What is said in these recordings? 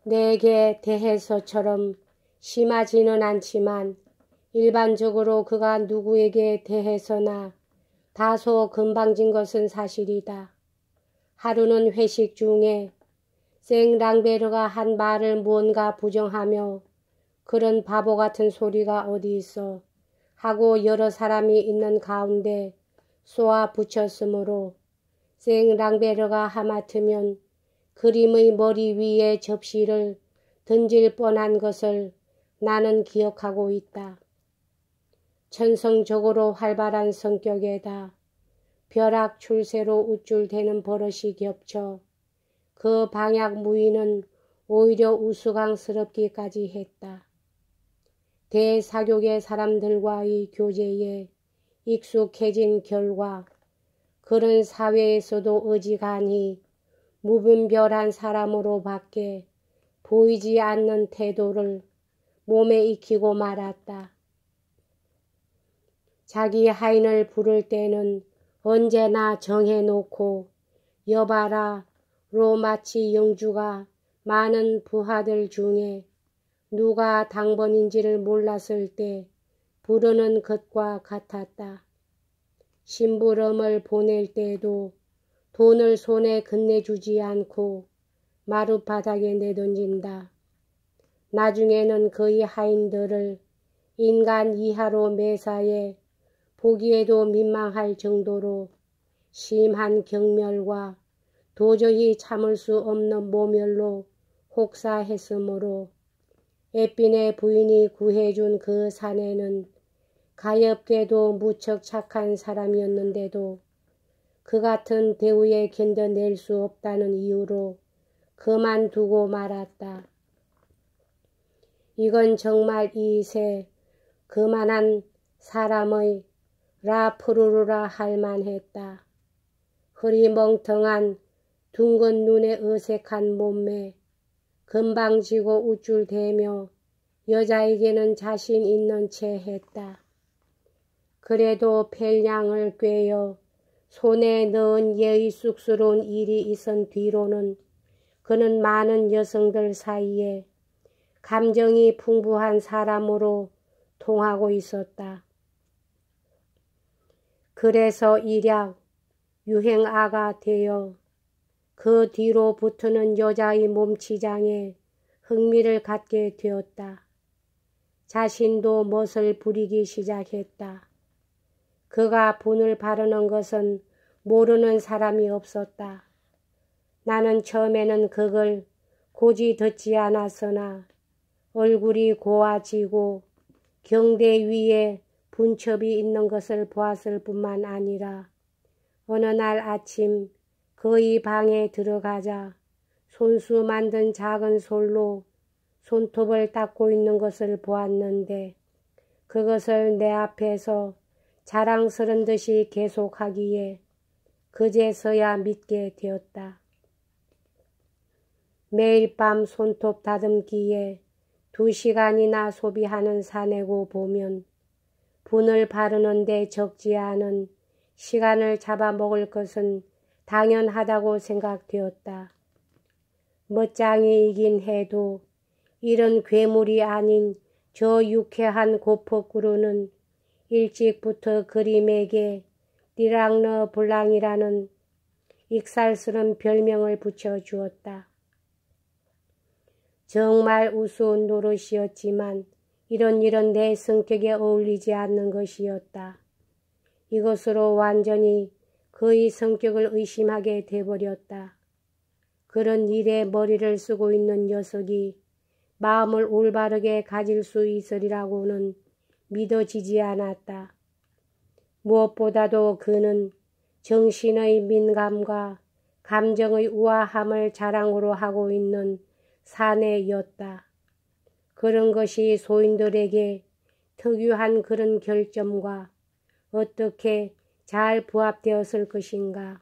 내게 대해서처럼 심하지는 않지만 일반적으로 그가 누구에게 대해서나 다소 건방진 것은 사실이다. 하루는 회식 중에 생랑베르가 한 말을 무언가 부정하며 그런 바보 같은 소리가 어디 있어 하고 여러 사람이 있는 가운데 쏘아 붙였으므로 생랑베르가 하마터면 그림의 머리 위에 접시를 던질 뻔한 것을 나는 기억하고 있다. 천성적으로 활발한 성격에다 벼락 출세로 우쭐대는 버릇이 겹쳐 그 방약 무의는 오히려 우스꽝스럽기까지 했다. 대사교계 사람들과의 교제에 익숙해진 결과 그런 사회에서도 어지간히 무분별한 사람으로 밖에 보이지 않는 태도를 몸에 익히고 말았다. 자기 하인을 부를 때는 언제나 정해놓고 여봐라 로마치 영주가 많은 부하들 중에 누가 당번인지를 몰랐을 때 부르는 것과 같았다. 심부름을 보낼 때도 돈을 손에 건네주지 않고 마룻바닥에 내던진다. 나중에는 그의 하인들을 인간 이하로 매사에 보기에도 민망할 정도로 심한 경멸과 도저히 참을 수 없는 모멸로 혹사했으므로 에핀의 부인이 구해준 그 사내는 가엾게도 무척 착한 사람이었는데도 그 같은 대우에 견뎌낼 수 없다는 이유로 그만두고 말았다. 이건 정말 이세 그만한 사람의 라프루르라 할 만했다. 흐리멍텅한 둥근 눈에 어색한 몸매, 건방지고 우쭐대며 여자에게는 자신 있는 채 했다. 그래도 펠량을 꿰어 손에 넣은 예의 쑥스러운 일이 있은 뒤로는 그는 많은 여성들 사이에 감정이 풍부한 사람으로 통하고 있었다. 그래서 일약 유행아가 되어 그 뒤로부터는 여자의 몸치장에 흥미를 갖게 되었다. 자신도 멋을 부리기 시작했다. 그가 분을 바르는 것은 모르는 사람이 없었다. 나는 처음에는 그걸 고지 듣지 않았으나 얼굴이 고와지고 경대 위에 분첩이 있는 것을 보았을 뿐만 아니라 어느 날 아침 그의 방에 들어가자 손수 만든 작은 솔로 손톱을 닦고 있는 것을 보았는데 그것을 내 앞에서 자랑스런 듯이 계속하기에 그제서야 믿게 되었다. 매일 밤 손톱 다듬기에 2시간이나 소비하는 사내고 보면 분을 바르는데 적지 않은 시간을 잡아먹을 것은 당연하다고 생각되었다. 멋쟁이이긴 해도 이런 괴물이 아닌 저 유쾌한 고폭구루는 일찍부터 그림에게 띠랑너 블랑이라는 익살스런 별명을 붙여주었다. 정말 우스운 노릇이었지만 이런 일은 내 성격에 어울리지 않는 것이었다. 이것으로 완전히 그의 성격을 의심하게 돼버렸다. 그런 일에 머리를 쓰고 있는 녀석이 마음을 올바르게 가질 수 있으리라고는 믿어지지 않았다. 무엇보다도 그는 정신의 민감과 감정의 우아함을 자랑으로 하고 있는 사내였다. 그런 것이 소인들에게 특유한 그런 결점과 어떻게 잘 부합되었을 것인가.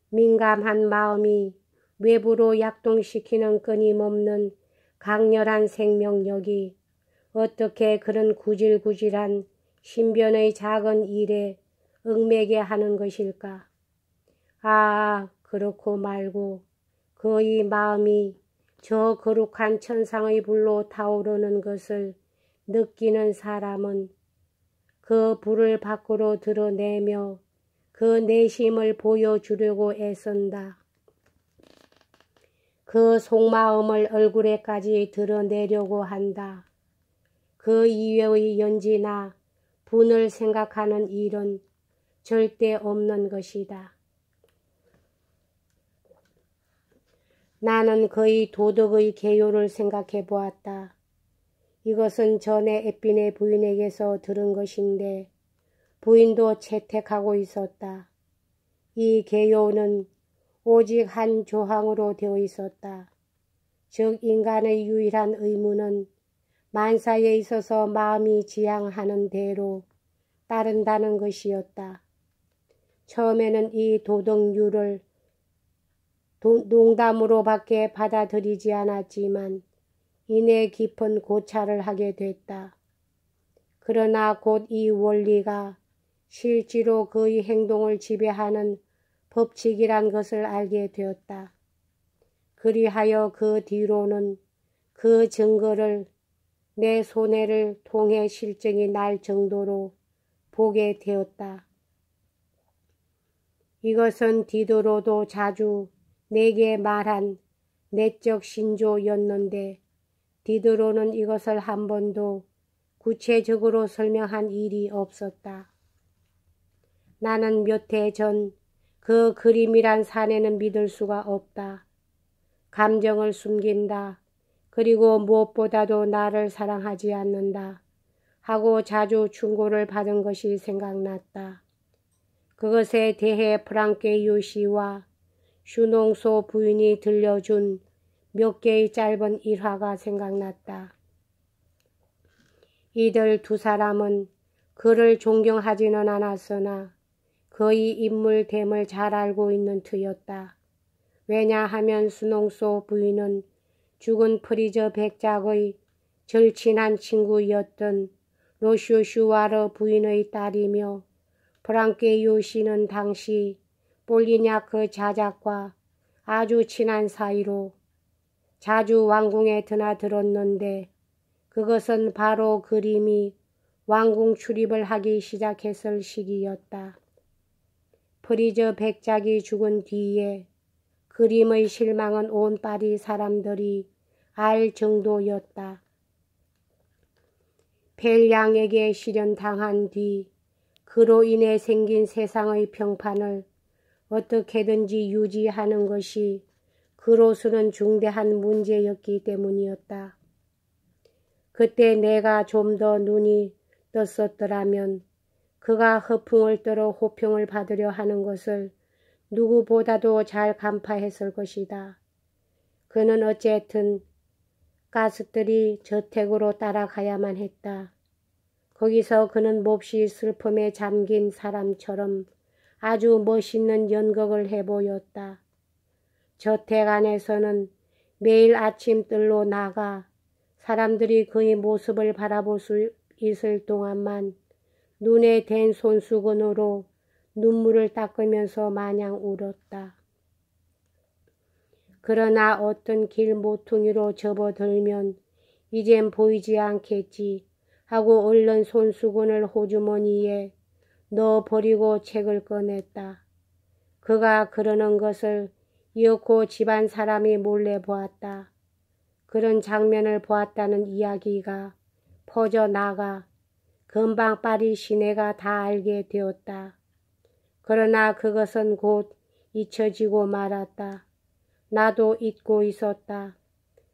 민감한 마음이 외부로 약동시키는 끊임없는 강렬한 생명력이 어떻게 그런 구질구질한 신변의 작은 일에 얽매게 하는 것일까. 그렇고 말고 그의 마음이 저 거룩한 천상의 불로 타오르는 것을 느끼는 사람은 그 불을 밖으로 드러내며 그 내심을 보여주려고 애쓴다. 그 속마음을 얼굴에까지 드러내려고 한다. 그 이외의 연지나 분을 생각하는 일은 절대 없는 것이다. 나는 그의 도덕의 개요를 생각해 보았다. 이것은 전에 햇빈의 부인에게서 들은 것인데 부인도 채택하고 있었다. 이 개요는 오직 한 조항으로 되어 있었다. 즉 인간의 유일한 의무는 만사에 있어서 마음이 지향하는 대로 따른다는 것이었다. 처음에는 이 도덕률을 농담으로밖에 받아들이지 않았지만 이내 깊은 고찰을 하게 됐다. 그러나 곧 이 원리가 실제로 그의 행동을 지배하는 법칙이란 것을 알게 되었다. 그리하여 그 뒤로는 그 증거를 내 손해를 통해 실증이 날 정도로 보게 되었다. 이것은 디도로도 자주 내게 말한 내적 신조였는데 디도로는 이것을 한 번도 구체적으로 설명한 일이 없었다. 나는 몇 해 전 그 그림이란 사내는 믿을 수가 없다. 감정을 숨긴다. 그리고 무엇보다도 나를 사랑하지 않는다. 하고 자주 충고를 받은 것이 생각났다. 그것에 대해 프랑케유 씨와 슈농소 부인이 들려준 몇 개의 짧은 일화가 생각났다. 이들 두 사람은 그를 존경하지는 않았으나 그의 인물됨을 잘 알고 있는 터였다. 왜냐하면 슈농소 부인은 죽은 프리저 백작의 절친한 친구였던 로쇼슈와르 부인의 딸이며 프랑케유 씨는 당시 폴리냐크 자작과 아주 친한 사이로 자주 왕궁에 드나들었는데 그것은 바로 그림이 왕궁 출입을 하기 시작했을 시기였다. 프리저 백작이 죽은 뒤에 그림의 실망은 온 파리 사람들이 알 정도였다. 펠량에게 실현당한 뒤 그로 인해 생긴 세상의 평판을 어떻게든지 유지하는 것이 그로서는 중대한 문제였기 때문이었다. 그때 내가 좀 더 눈이 떴었더라면 그가 허풍을 떨어 호평을 받으려 하는 것을 누구보다도 잘 간파했을 것이다. 그는 어쨌든 가스들이 저택으로 따라가야만 했다. 거기서 그는 몹시 슬픔에 잠긴 사람처럼 아주 멋있는 연극을 해보였다. 저택 안에서는 매일 아침 뜰로 나가 사람들이 그의 모습을 바라볼 수 있을 동안만 눈에 댄 손수건으로 눈물을 닦으면서 마냥 울었다. 그러나 어떤 길 모퉁이로 접어들면 이젠 보이지 않겠지 하고 얼른 손수건을 호주머니에 넣어버리고 책을 꺼냈다. 그가 그러는 것을 이윽고 집안 사람이 몰래 보았다. 그런 장면을 보았다는 이야기가 퍼져나가 금방 파리 시내가 다 알게 되었다. 그러나 그것은 곧 잊혀지고 말았다. 나도 잊고 있었다.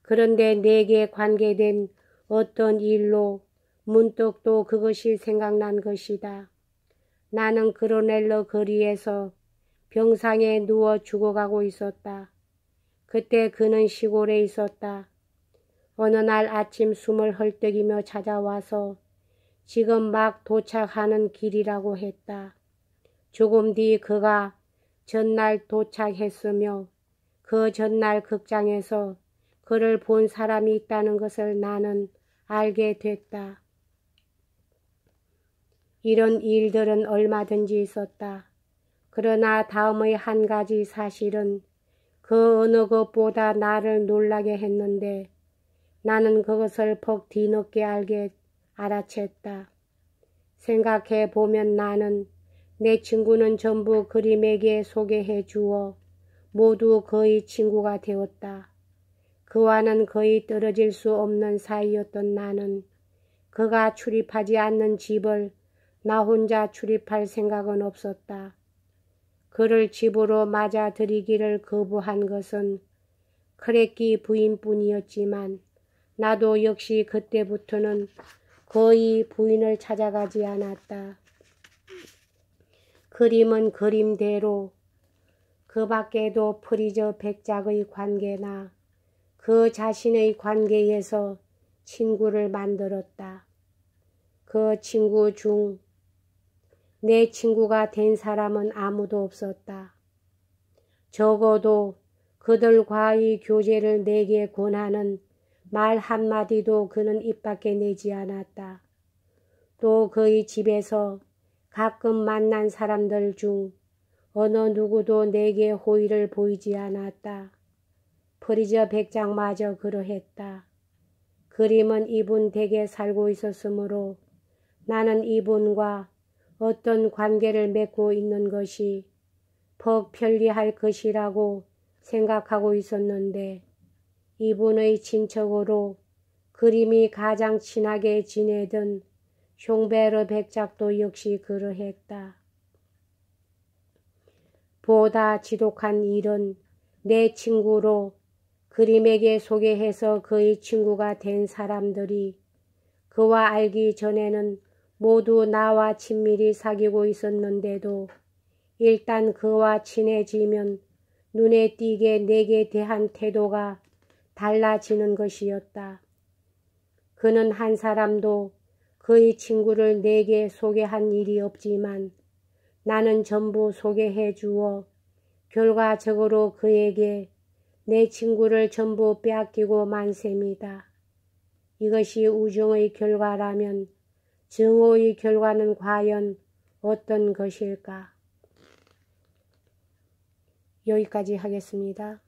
그런데 내게 관계된 어떤 일로 문득 또 그것이 생각난 것이다. 나는 그로넬러 거리에서 병상에 누워 죽어가고 있었다. 그때 그는 시골에 있었다. 어느 날 아침 숨을 헐떡이며 찾아와서 지금 막 도착하는 길이라고 했다. 조금 뒤 그가 전날 도착했으며 그 전날 극장에서 그를 본 사람이 있다는 것을 나는 알게 됐다. 이런 일들은 얼마든지 있었다. 그러나 다음의 한 가지 사실은 그 어느 것보다 나를 놀라게 했는데 나는 그것을 퍽 뒤늦게 알아챘다. 생각해 보면 나는 내 친구는 전부 그림에게 소개해 주어 모두 그의 친구가 되었다. 그와는 거의 떨어질 수 없는 사이였던 나는 그가 출입하지 않는 집을 나 혼자 출입할 생각은 없었다. 그를 집으로 맞아들이기를 거부한 것은 크레키 부인뿐이었지만 나도 역시 그때부터는 거의 부인을 찾아가지 않았다. 그림은 그림대로 그 밖에도 프리저 백작의 관계나 그 자신의 관계에서 친구를 만들었다. 그 친구 중 내 친구가 된 사람은 아무도 없었다. 적어도 그들과의 교제를 내게 권하는 말 한마디도 그는 입 밖에 내지 않았다. 또 그의 집에서 가끔 만난 사람들 중 어느 누구도 내게 호의를 보이지 않았다. 프리저 백작마저 그러했다. 그림은 이분 댁에 살고 있었으므로 나는 이분과 어떤 관계를 맺고 있는 것이 퍽 편리할 것이라고 생각하고 있었는데 이분의 친척으로 그림이 가장 친하게 지내던 숑베르 백작도 역시 그러했다. 보다 지독한 일은 내 친구로 그림에게 소개해서 그의 친구가 된 사람들이 그와 알기 전에는 모두 나와 친밀히 사귀고 있었는데도 일단 그와 친해지면 눈에 띄게 내게 대한 태도가 달라지는 것이었다. 그는 한 사람도 그의 친구를 내게 소개한 일이 없지만 나는 전부 소개해 주어 결과적으로 그에게 내 친구를 전부 빼앗기고 만 셈이다. 이것이 우정의 결과라면 증오의 결과는 과연 어떤 것일까? 여기까지 하겠습니다.